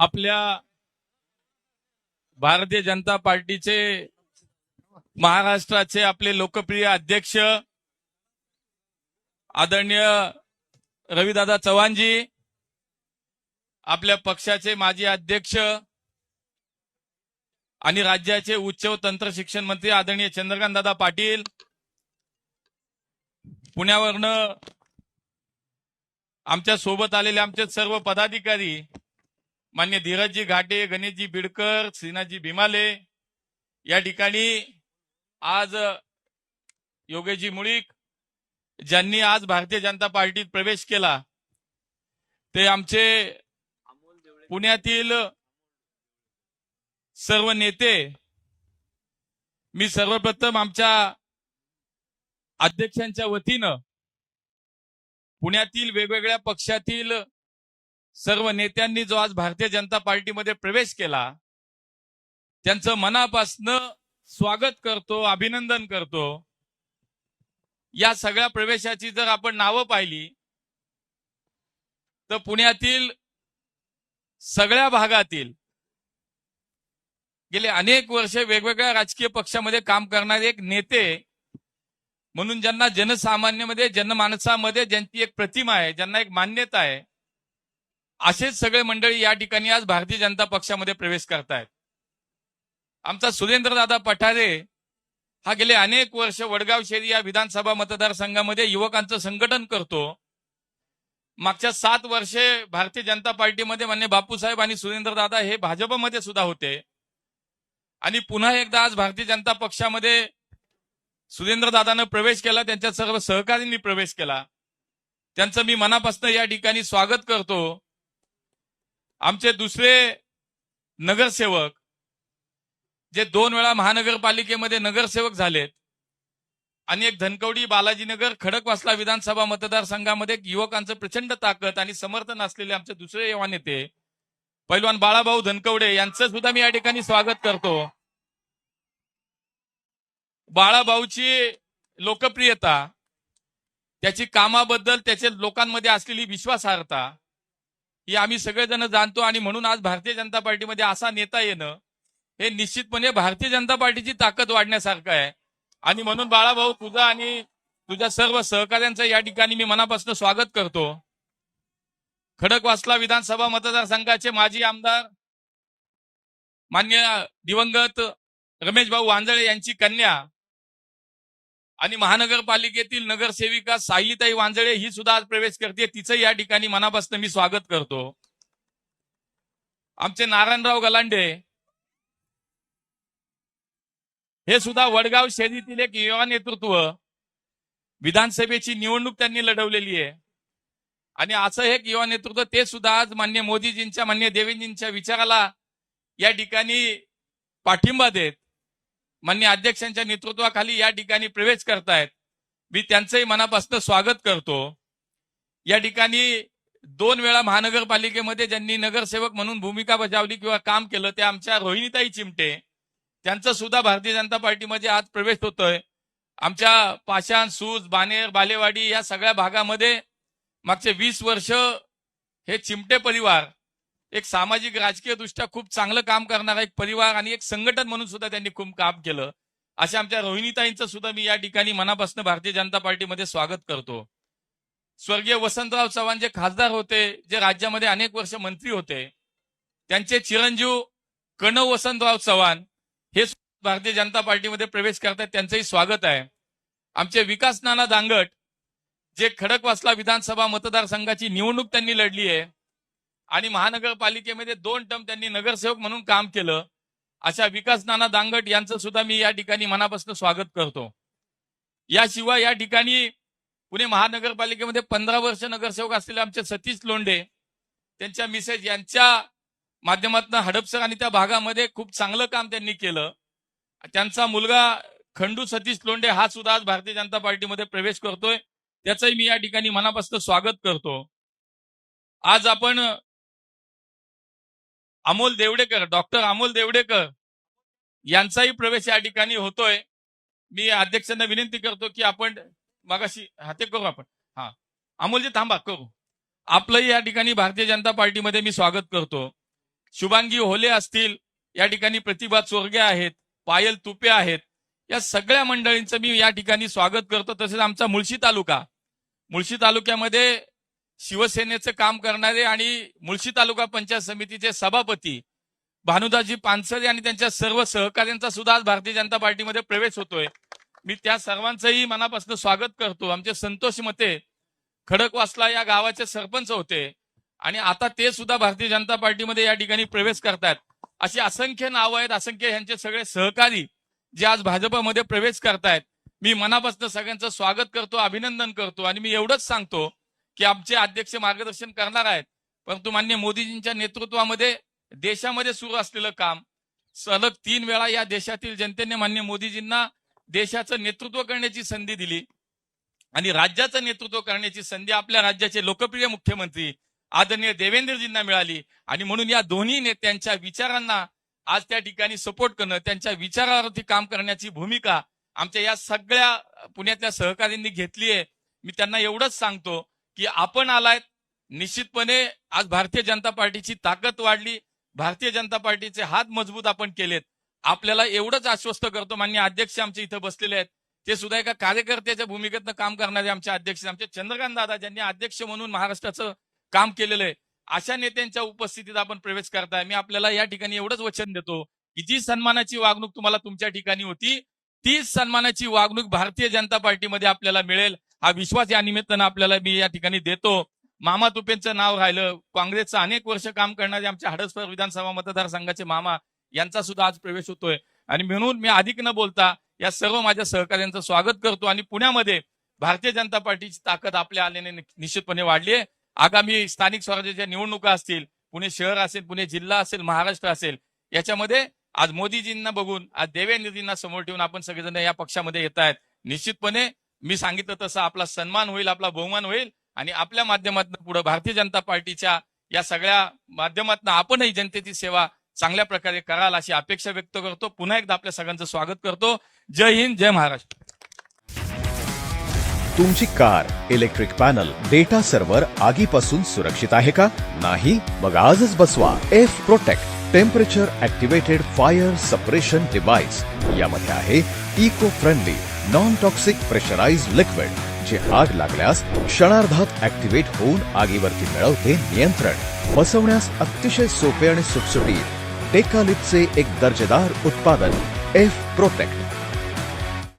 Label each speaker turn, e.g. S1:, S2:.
S1: आपल्या भारतीय जनता पार्टीचे महाराष्ट्राचे आपले लोकप्रिय अध्यक्ष आदरणीय रविदादा चव्हाणजी, आपल्या पक्षाचे माजी अध्यक्ष आणि राज्याचे उच्च व तंत्र शिक्षण मंत्री आदरणीय चंद्रकांत दादा पाटील, पुण्यावरनं आमच्या सोबत आलेले आमचे सर्व पदाधिकारी मान्य धीरजजी घाटे, गणेशजी बिडकर, श्रीनाथजी भीमाले, या ठिकाणी आज योगेशजी मुळीक ज्यांनी आज भारतीय जनता पार्टीत प्रवेश केला ते आमचे पुण्यातील सर्व नेते। मी सर्वप्रथम आमच्या अध्यक्षांच्या वतीनं पुण्यातील वेगवेगळ्या पक्षातील सर्व नेत्यांनी जो आज भारतीय जनता पार्टीमध्ये प्रवेश केला त्यांचं मनापासनं स्वागत करतो, अभिनंदन करतो। या सगळ्या प्रवेशाची जर आपण नावं पाहिली तर पुण्यातील सगळ्या भागातील गेले अनेक वर्ष वेगवेगळ्या राजकीय पक्षामध्ये काम करणारे एक नेते म्हणून ज्यांना जनसामान्यामध्ये जनमानसामध्ये ज्यांची एक प्रतिमा आहे, ज्यांना एक मान्यता आहे, असेच सगळे मंडळी या ठिकाणी आज भारतीय जनता पक्षामध्ये प्रवेश करतायत। आमचा सुरेंद्रदादा पठारे हा गेले अनेक वर्ष वडगाव शहरी या विधानसभा मतदारसंघामध्ये युवकांचं संघटन करतो। मागच्या 7 वर्षे भारतीय जनता पार्टीमध्ये मान्य बापूसाहेब आणि सुरेंद्रदादा हे भाजपमध्ये सुद्धा होते आणि पुन्हा एकदा आज भारतीय जनता पक्षामध्ये सुरेंद्रदादानं प्रवेश केला, त्यांच्या सर्व सहकाऱ्यांनी प्रवेश केला। त्यांचं मी मनापासून या ठिकाणी स्वागत करतो। आमचे दुसरे नगरसेवक जे 2 वेळा महानगरपालिकेमध्ये नगरसेवक झालेत आणि एक धनकवडी, बालाजीनगर, खडकवासला विधानसभा मतदारसंघामध्ये युवकांचं प्रचंड ताकद आणि समर्थन असलेले आमचे दुसरे युवा नेते पैलवान बाळाभाऊ धनकवडे यांचं सुद्धा मी या ठिकाणी स्वागत करतो। बाळाभाऊची लोकप्रियता, त्याची कामाबद्दल त्याचे लोकांमध्ये असलेली विश्वासार्हता ही आम्ही सगळेजण जाणतो आणि म्हणून आज भारतीय जनता पार्टीमध्ये असा नेता येणं हे निश्चितपणे भारतीय जनता पार्टीची ताकद वाढण्यासारखं आहे। आणि म्हणून बाळाभाऊ, तुझा आणि तुझ्या सर्व सहकाऱ्यांचं या ठिकाणी मी मनापासून स्वागत करतो। खडकवासला विधानसभा मतदारसंघाचे माजी आमदार मान्य दिवंगत रमेश भाऊ वांजळे यांची कन्या आणि महानगरपालिकेतील नगरसेविका सायलीताई वांजळे ही सुद्धा आज प्रवेश करते, तिचं या ठिकाणी मनापासून मी स्वागत करतो। आमचे नारायणराव गलांडे हे सुद्धा वडगाव शहरीतील एक युवा नेतृत्व, विधानसभेची निवडणूक त्यांनी लढवलेली आहे आणि असं एक युवा नेतृत्व ते सुद्धा आज मान्य मोदीजींच्या, मान्य देवेंजींच्या विचाराला या ठिकाणी पाठिंबा देत मान्य अध्यक्षांच्या नेतृत्वाखाली या ठिकाणी प्रवेश करतायत। मी त्यांचंही मनापासून स्वागत करतो। या ठिकाणी 2 वेळा महानगरपालिकेमध्ये ज्यांनी नगरसेवक म्हणून भूमिका बजावली किंवा काम केलं ते आमच्या रोहिणीताई चिमटे, त्यांचा सुद्धा भारतीय जनता पार्टीमध्ये आज प्रवेश होतोय। आमच्या पाषाण, सूज, बानेर, बालेवाडी या सगळ्या भागामध्ये मागचे 20 वर्ष हे चिमटे परिवार एक सामाजिक राजकीय दृष्ट्या खूप चांगलं काम करणारा एक परिवार आणि एक संघटन म्हणून सुद्धा त्यांनी खूप काम केलं। अशा आमच्या रोहिणीताईंचं सुद्धा मी या ठिकाणी मनापासून भारतीय जनता पार्टीमध्ये स्वागत करतो। स्वर्गीय वसंतराव चव्हाण जे खासदार होते, जे राज्यामध्ये अनेक वर्ष मंत्री होते, त्यांचे चिरंजीव कणव वसंतराव चव्हाण हे भारतीय जनता पार्टीमध्ये प्रवेश करतात, त्यांचंही स्वागत आहे। आमचे विकास नाना दांगट जे खडकवासला विधानसभा मतदारसंघाची निवडणूक त्यांनी लढली आहे आणि महानगरपालिकेमध्ये 2 टर्म त्यांनी नगरसेवक म्हणून काम केलं, अशा विकास नाना दांगट यांचं सुद्धा मी या ठिकाणी मनापासून स्वागत करतो। याशिवाय या ठिकाणी पुणे महानगरपालिकेमध्ये 15 वर्ष नगरसेवक असलेले आमचे सतीश लोंढे, त्यांच्या मिसेस यांच्या माध्यमातून हडपसर आणि त्या भागामध्ये खूप चांगलं काम त्यांनी केलं। त्यांचा मुलगा खंडू सतीश लोंढे हा सुद्धा आज भारतीय जनता पार्टीमध्ये प्रवेश करतोय, त्याचंही मी या ठिकाणी मनापासून स्वागत करतो। आज आपण अमोल देवडेकर, डॉक्टर अमोल देवडेकर यांचाही प्रवेश या ठिकाणी होतोय। मी अध्यक्षांना विनंती करतो की आपण मगाशी हाते करू आपण, अमोलजी थांबा, करू आपलंही या ठिकाणी भारतीय जनता पार्टीमध्ये मी स्वागत करतो। शुभांगी होले असतील, या ठिकाणी प्रतिभा चोरगे आहेत, पायल तुपे आहेत, या सगळ्या मंडळींचं मी या ठिकाणी स्वागत करतो. तसेच आमचा मुळशी तालुक्यामध्ये शिवसेनेचं काम करणारे आणि मुळशी तालुका पंचायत समितीचे सभापती भानुदासजी पानसरे आणि त्यांच्या सर्व सहकाऱ्यांचा सुद्धा आज भारतीय जनता पार्टीमध्ये प्रवेश होतोय. मी त्या सर्वांचंही मनापासून स्वागत करतो. आमचे संतोष मते खडकवासला या गावाचे सरपंच होते आणि आता ते सुद्धा भारतीय जनता पार्टीमध्ये या ठिकाणी प्रवेश करतात. अशी असंख्य नावं आहेत, असंख्य ह्यांचे सगळे सहकारी जे आज भाजपमध्ये प्रवेश करतायत. मी मनापासून सगळ्यांचं स्वागत करतो, अभिनंदन करतो आणि मी एवढंच सांगतो की आमचे अध्यक्ष मार्गदर्शन करणार आहेत, परंतु माननीय मोदीजींच्या नेतृत्वामध्ये देशामध्ये सुरू असलेलं काम सलग 3 वेळा या देशातील जनतेने माननीय मोदीजींना देशाचं नेतृत्व करण्याची संधी दिली आणि राज्याचं नेतृत्व करण्याची संधी आपल्या राज्याचे लोकप्रिय मुख्यमंत्री आदरणीय देवेंद्रजींना मिळाली आणि म्हणून या दोन्ही नेत्यांच्या विचारांना आज त्या ठिकाणी सपोर्ट करणं, त्यांच्या विचारावरती काम करण्याची भूमिका आमच्या या सगळ्या पुण्यातल्या सहकाऱ्यांनी घेतली आहे. मी त्यांना एवढंच सांगतो की आपण आलायत, निश्चितपणे आज भारतीय जनता पार्टीची ताकद वाढली, भारतीय जनता पार्टीचे हात मजबूत आपण केलेत. आपल्याला एवढंच आश्वस्त करतो, माननीय अध्यक्ष आमचे इथं बसलेले आहेत, ते सुद्धा एका कार्यकर्त्याच्या भूमिकेतनं काम करणारे आमचे अध्यक्ष, आमचे चंद्रकांत दादा, ज्यांनी अध्यक्ष म्हणून महाराष्ट्राचं काम केलेलं आहे, अशा नेत्यांच्या उपस्थितीत आपण प्रवेश करताय. मी आपल्याला या ठिकाणी एवढंच वचन देतो की जी सन्मानाची वागणूक तुम्हाला तुमच्या ठिकाणी होती, तीच सन्मानाची वागणूक भारतीय जनता पार्टीमध्ये आपल्याला मिळेल, हा विश्वास या निमित्तानं आपल्याला मी या ठिकाणी देतो. मामा तुपेंचं नाव राहिलं, काँग्रेसचं अनेक वर्ष काम करणारे आमच्या हडसपर विधानसभा मतदारसंघाचे मामा, यांचा सुद्धा आज प्रवेश होतोय आणि म्हणून मी अधिक न बोलता या सर्व माझ्या सहकाऱ्यांचं स्वागत करतो आणि पुण्यामध्ये भारतीय जनता पार्टीची ताकद आपल्या आल्याने निश्चितपणे वाढली आहे. आगामी स्थानिक स्वराज्याच्या निवडणुका असतील, पुणे शहर असेल, पुणे जिल्हा असेल, महाराष्ट्र असेल, याच्यामध्ये आज मोदीजींना बघून, आज देवेंद्रजींना समोर ठेवून आपण सगळेजण या पक्षामध्ये येत आहेत. निश्चितपणे मी सांगितलं तसं आपला सन्मान होईल, आपला बहुमान होईल आणि आपल्या माध्यमातून पुढे भारतीय जनता पार्टीच्या या सगळ्या माध्यमातून आपणही जनतेची सेवा चांगल्या प्रकारे कराल अशी अपेक्षा व्यक्त करतो. पुन्हा एकदा आपल्या सगळ्यांचं स्वागत करतो. जय हिंद, जय महाराष्ट्र.
S2: तुमची car, electric panel, data server आगीपासून सुरक्षित आहे का? नाही? मग आजच बसवा F protect temperature activated fire suppression device. यामध्ये आहे eco friendly non toxic pressurised liquid, जे आग लागल्यास क्षणार्धात ऍक्टिव्हेट होऊन आगीवरती मिळवते नियंत्रण. बसवण्यास अतिशय सोपे आणि सुटसुटीत टेकालिपचे एक दर्जेदार उत्पादन एफ प्रोटेक्ट.